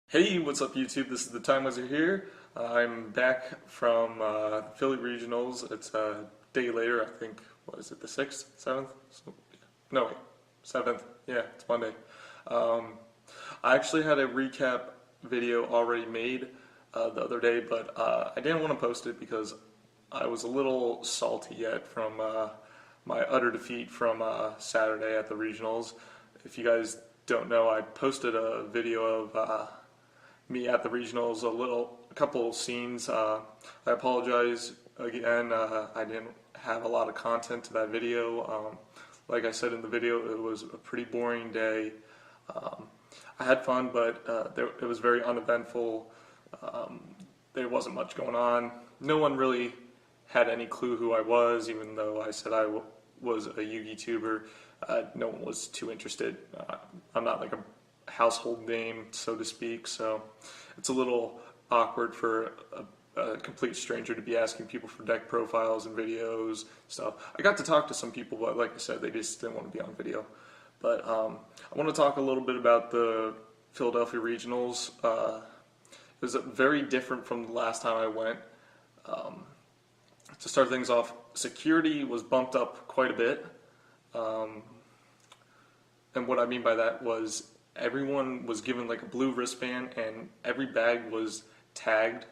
Hey, what's up YouTube? This is The Time Wizard here. I'm back from Philly Regionals. It's a day later, I think. What is it, the 6th? 7th? No, wait. 7th. Yeah, it's Monday. Um, I actually had a recap video already made the other day, but I didn't want to post it because I was a little salty yet from my utter defeat from Saturday at the Regionals. If you guys don't know, I posted a video of me at the regionals, a couple scenes. I apologize again. I didn't have a lot of content to that video. Like I said in the video, it was a pretty boring day. I had fun, but it was very uneventful. There wasn't much going on. No one really had any clue who I was, even though I said I was a Yu-Gi tuber. No one was too interested. I'm not like a household name, so to speak, so it's a little awkward for a complete stranger to be asking people for deck profiles and videos stuff. I got to talk to some people, but like I said, they just didn't want to be on video. But I want to talk a little bit about the Philadelphia Regionals. It was very different from the last time I went. To start things off, security was bumped up quite a bit. And what I mean by that was everyone was given like a blue wristband and every bag was tagged.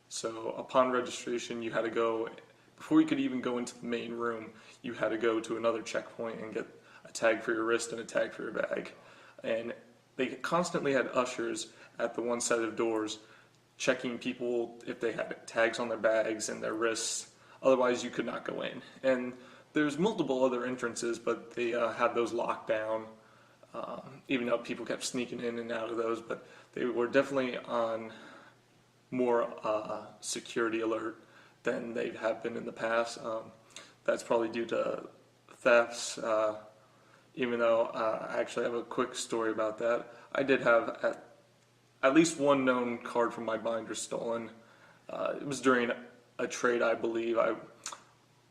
So upon registration, you had to go, before you could even go into the main room, you had to go to another checkpoint and get a tag for your wrist and a tag for your bag. And they constantly had ushers at the one set of doors checking people if they had tags on their bags and their wrists. Otherwise, you could not go in. And there's multiple other entrances, but they had those locked down. Even though people kept sneaking in and out of those, but they were definitely on more security alert than they have been in the past. That's probably due to thefts, even though I actually have a quick story about that. I did have at least one known card from my binder stolen. It was during a trade, I believe.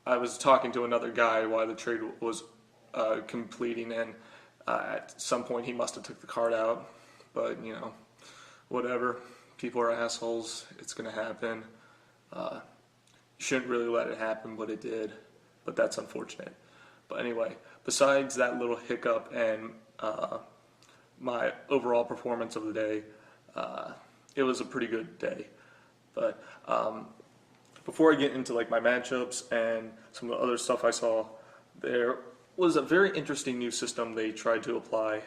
I was talking to another guy while the trade was completing, and at some point he must have took the card out, but you know, whatever. People are assholes. It's gonna happen. You shouldn't really let it happen, but it did. But that's unfortunate. But anyway, besides that little hiccup and my overall performance of the day, it was a pretty good day. But before I get into like my matchups and some of the other stuff I saw, there was a very interesting new system they tried to apply.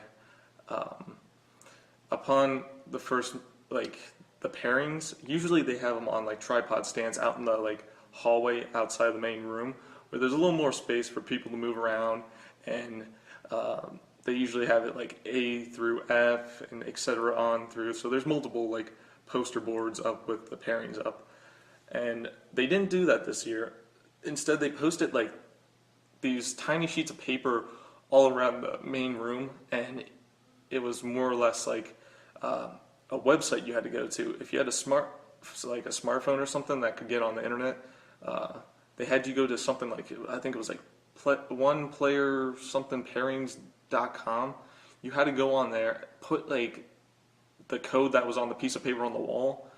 Upon the first, like, the pairings, usually they have them on like tripod stands out in the like hallway outside the main room, where there's a little more space for people to move around, and they usually have it like A through F and etc. on through, so there's multiple like poster boards up with the pairings up, and they didn't do that this year. Instead, they posted like these tiny sheets of paper all around the main room, and it was more or less like a website you had to go to. If you had a smartphone or something that could get on the internet, they had you go to something like, I think it was like one player something pairings.com. You had to go on there, put like the code that was on the piece of paper on the wall,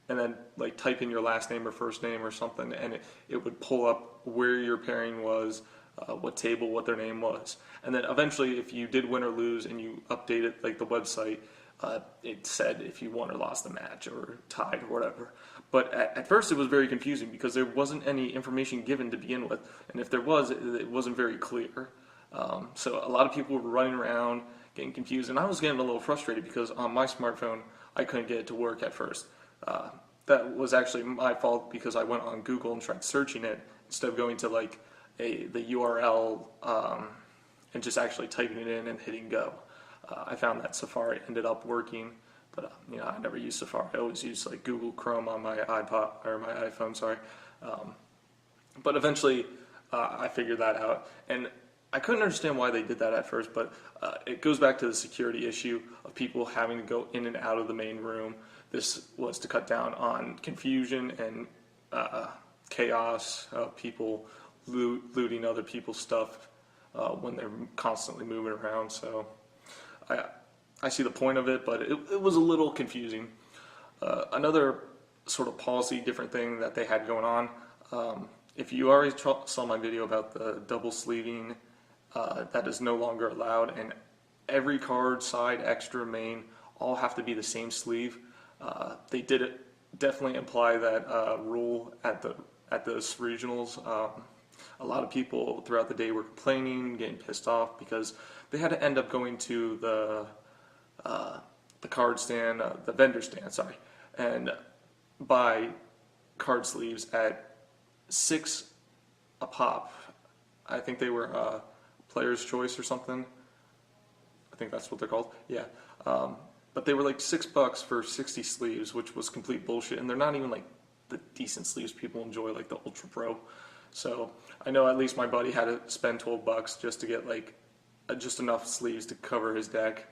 and then like type in your last name or first name or something, and it would pull up where your pairing was, what table, what their name was. And then eventually, if you did win or lose and you updated like the website, it said if you won or lost the match or tied or whatever. But at first it was very confusing because there wasn't any information given to begin with, and if there was, it wasn't very clear. So a lot of people were running around getting confused, and I was getting a little frustrated because on my smartphone I couldn't get it to work at first. That was actually my fault because I went on Google and tried searching it instead of going to like the URL and just actually typing it in and hitting go. I found that Safari ended up working, but you know, I never use Safari. I always use like Google Chrome on my iPod or my iPhone. Sorry, but eventually I figured that out, and I couldn't understand why they did that at first. But it goes back to the security issue of people having to go in and out of the main room. This was to cut down on confusion and chaos, people looting other people's stuff when they're constantly moving around. So I see the point of it, but it was a little confusing. Another sort of policy different thing that they had going on. If you already saw my video about the double sleeving, that is no longer allowed, and every card, side, extra, main, all have to be the same sleeve. They did it definitely imply that rule at those regionals. A lot of people throughout the day were complaining, getting pissed off because they had to end up going to the card stand, the vendor stand, sorry, and buy card sleeves at $6 a pop. I think they were Player's Choice or something. I think that's what they're called. Yeah. But they were like $6 for 60 sleeves, which was complete bullshit. And they're not even like the decent sleeves people enjoy, like the Ultra Pro. So I know at least my buddy had to spend $12 just to get like just enough sleeves to cover his deck.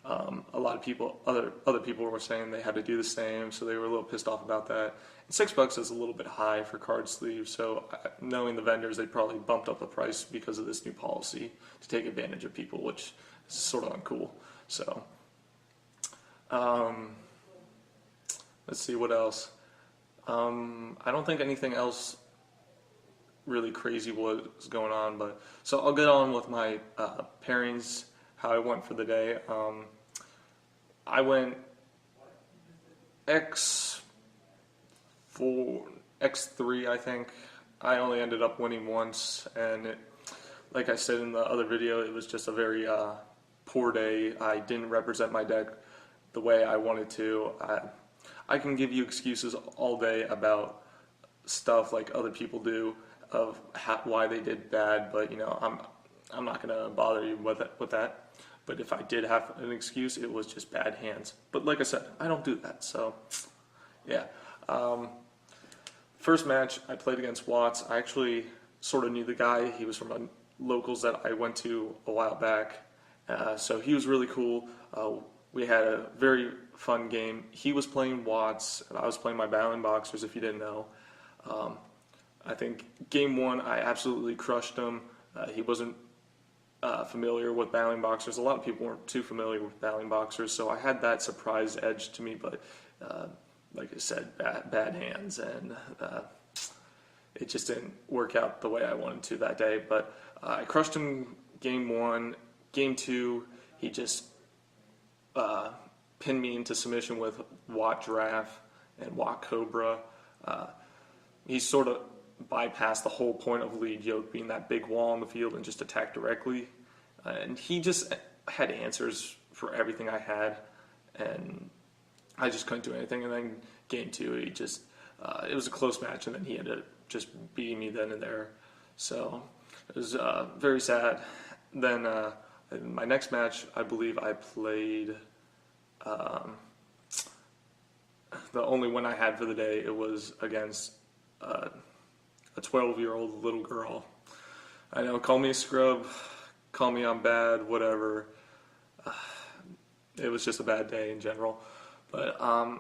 A lot of people, other people were saying they had to do the same, so they were a little pissed off about that. And $6 is a little bit high for card sleeves, so knowing the vendors, they probably bumped up the price because of this new policy to take advantage of people, which is sort of uncool. So, let's see what else. I don't think anything else really crazy was going on, but so I'll get on with my pairings, how I went for the day. I went X4, X3, I think. I only ended up winning once, and like I said in the other video, it was just a very poor day. I didn't represent my deck the way I wanted to. I can give you excuses all day about stuff like other people do of why they did bad, but you know, I'm not gonna bother you with that. But if I did have an excuse, it was just bad hands. But like I said, I don't do that. So yeah. First match I played against Watts. I actually sort of knew the guy. He was from a locals that I went to a while back. So he was really cool. We had a very fun game. He was playing Watts, and I was playing my Battling Boxers, if you didn't know. I think game one, I absolutely crushed him. He wasn't familiar with Battling Boxers. A lot of people weren't too familiar with Battling Boxers, so I had that surprise edge to me, but like I said, bad hands, and it just didn't work out the way I wanted to that day. But I crushed him game one. Game two, he just pinned me into submission with Watt Giraffe and Watt Cobra. He sort of bypassed the whole point of lead yoke being that big wall on the field and just attack directly. And he just had answers for everything I had, and I just couldn't do anything. And then game two, he just, it was a close match, and then he ended up just beating me then and there. So it was very sad. Then in my next match, I believe I played, the only win I had for the day, it was against a 12-year-old little girl. I know, call me a scrub, call me I'm bad, whatever. It was just a bad day in general. But I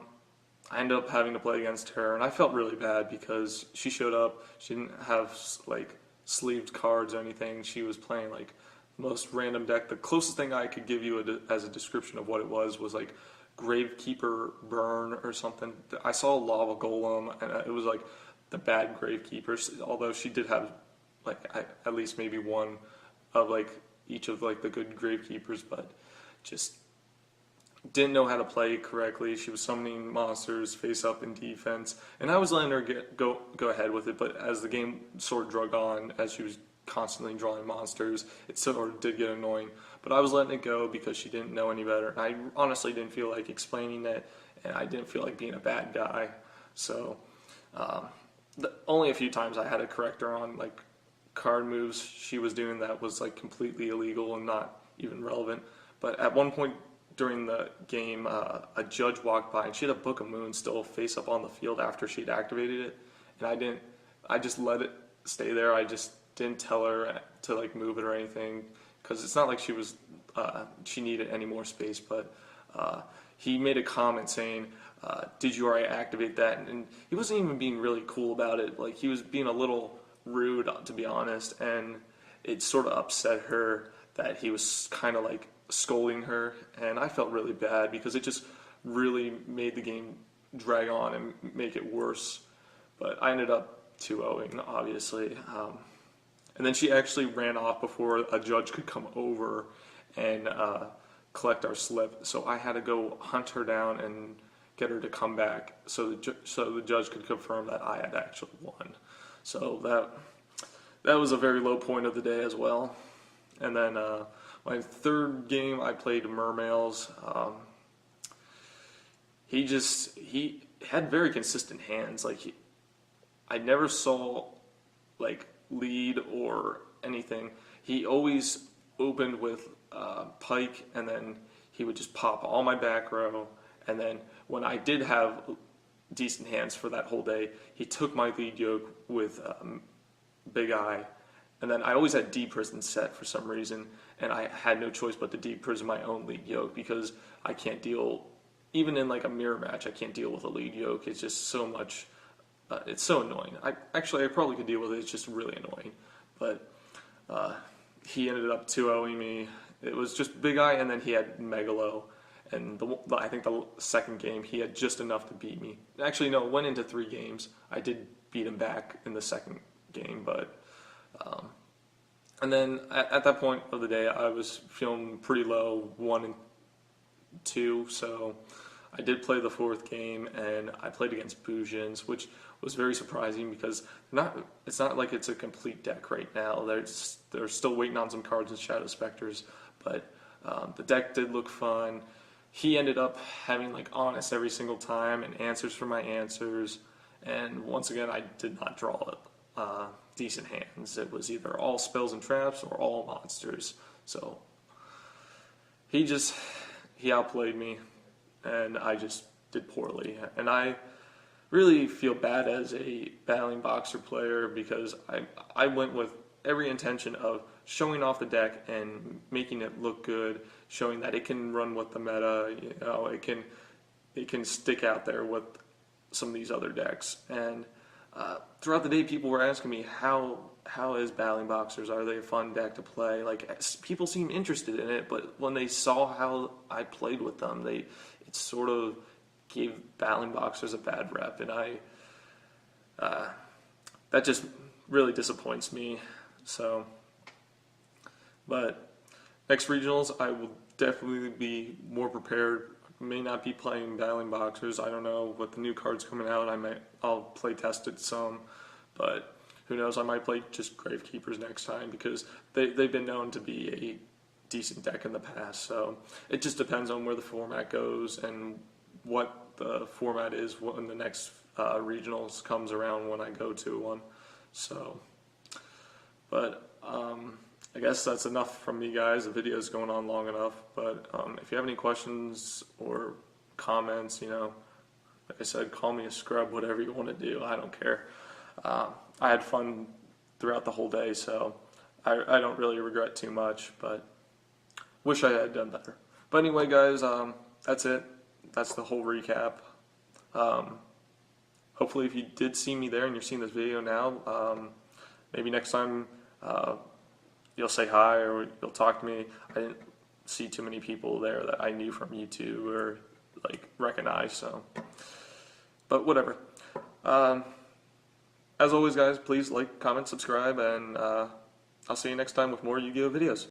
ended up having to play against her, and I felt really bad because she showed up. She didn't have like sleeved cards or anything. She was playing like the most random deck. The closest thing I could give you as a description of what it was like Gravekeeper Burn or something. I saw Lava Golem, and it was like the bad Gravekeepers, although she did have like at least maybe one of like each of like the good Gravekeepers, but just didn't know how to play correctly. She was summoning monsters face up in defense, and I was letting her go ahead with it, but as the game sort of drug on, as she was constantly drawing monsters, it sort of did get annoying, but I was letting it go because she didn't know any better, and I honestly didn't feel like explaining it, and I didn't feel like being a bad guy. So only a few times I had to correct her on like card moves she was doing that was like completely illegal and not even relevant. But at one point during the game, a judge walked by and she had a Book of Moon still face up on the field after she'd activated it, and I just let it stay there. I just didn't tell her to like move it or anything, because it's not like she needed any more space. But he made a comment saying, did you already activate that? And he wasn't even being really cool about it. Like, he was being a little rude, to be honest, and it sort of upset her that he was kind of like scolding her, and I felt really bad because it just really made the game drag on and make it worse. But I ended up 2-0ing, obviously. And then she actually ran off before a judge could come over and collect our slip. So I had to go hunt her down and get her to come back so the judge could confirm that I had actually won. So that was a very low point of the day as well. And then my third game, I played Mermails. He had very consistent hands. Like I never saw like lead or anything. He always opened with pike, and then he would just pop all my back row. And then when I did have decent hands for that whole day, he took my lead yoke with Big Eye. And then I always had deep prison set for some reason, and I had no choice but to deep prison my own lead yoke because I can't deal, even in like a mirror match, I can't deal with a lead yoke. It's just so much. It's so annoying. I probably could deal with it. It's just really annoying. But he ended up 2-0ing me. It was just Big Eye, and then he had Megalo. And I think the second game, he had just enough to beat me. Actually, no, it went into 3 games. I did beat him back in the second game, but... and then at that point of the day, I was feeling pretty low, 1 and 2, so I did play the 4th game, and I played against Boujins, which was very surprising because it's not like it's a complete deck right now. They're still waiting on some cards and Shadow Specters, but the deck did look fun. He ended up having like Honest every single time and answers for my answers, and once again I did not draw decent hands. It was either all spells and traps or all monsters. So he outplayed me, and I just did poorly. And I really feel bad as a Battling Boxer player because I went with every intention of showing off the deck and making it look good, showing that it can run with the meta. You know, it can stick out there with some of these other decks. And throughout the day, people were asking me, how is Battling Boxers? Are they a fun deck to play? Like, people seem interested in it, but when they saw how I played with them, it sort of gave Battling Boxers a bad rep, and that just really disappoints me. So, but next regionals, I will definitely be more prepared. May not be playing Battling Boxers. I don't know what the new cards coming out. I'll play test it some, but who knows? I might play just Gravekeepers next time because they've been known to be a decent deck in the past. So it just depends on where the format goes and what the format is when the next regionals comes around when I go to one. So, but I guess that's enough from me, guys. The video is going on long enough, but if you have any questions or comments, you know, like I said, call me a scrub, whatever you want to do. I don't care. I had fun throughout the whole day, so I don't really regret too much, but wish I had done better. But anyway, guys, that's it. That's the whole recap. Hopefully, if you did see me there and you're seeing this video now, maybe next time you'll say hi or you'll talk to me. I didn't see too many people there that I knew from YouTube or like recognize, so. But whatever. As always, guys, please like, comment, subscribe, and I'll see you next time with more Yu-Gi-Oh videos.